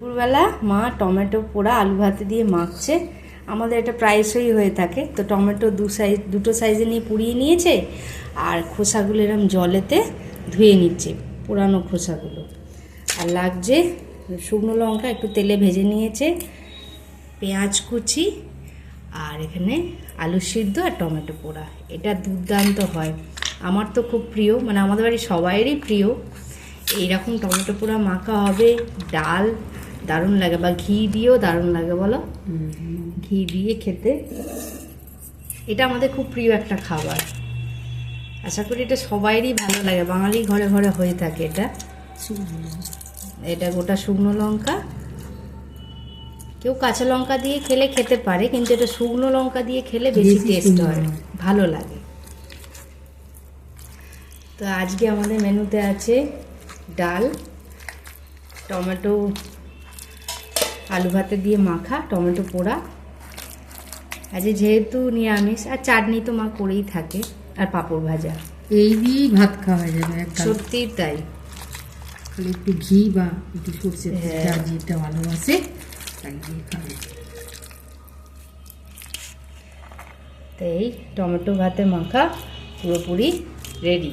দুপুরবেলা মা টমেটো পোড়া আলু ভাতে দিয়ে মাখছে। আমাদের এটা প্রায়শই হয়ে থাকে। তো টমেটো দুটো সাইজে নিয়ে পুড়িয়ে নিয়েছে, আর খোসাগুলো এরম জলেতে ধুয়ে নিচ্ছে, পুরানো খোসাগুলো। আর লাগছে শুকনো লঙ্কা একটু তেলে ভেজে নিয়েছে, পেঁয়াজ কুচি, আর এখানে আলু সিদ্ধ আর টমেটো পোড়া। এটা দুর্দান্ত হয়, আমার তো খুব প্রিয়, মানে আমাদের বাড়ির সবাইয়েরই প্রিয়। এইরকম টমেটো পোড়া মাখা হবে, ডাল দারুণ লাগে, বা ঘি দিয়েও দারুণ লাগে, বলো? ঘি দিয়ে খেতে এটা আমাদের খুব প্রিয় একটা খাবার। আশা করি এটা সবাইরই ভালো লাগে, বাঙালি ঘরে ঘরে হয়ে থাকে এটা। এটা গোটা শুকনো লঙ্কা, কেউ কাঁচা লঙ্কা দিয়ে খেলে খেতে পারে, কিন্তু এটা শুকনো লঙ্কা দিয়ে খেলে বেশি টেস্ট হয়, ভালো লাগে। তো আজকে আমাদের মেনুতে আছে ডাল, টমেটো আলু ভাতে দিয়ে মাখা, টমেটো পোড়া। আজকে যেহেতু নিরামিষ, আর চাটনি তো মা করেই থাকে, আর পাঁপড় ভাজা। এই দিয়েই ভাত খাওয়া যাবে একদম। সত্যি তাই। একটু ঘি বা একটু সরষের তেল, যা যেটা ভালোবাসে তাই দিয়ে খাবে। তো এই টমেটো ভাতে মাখা পুরোপুরি রেডি।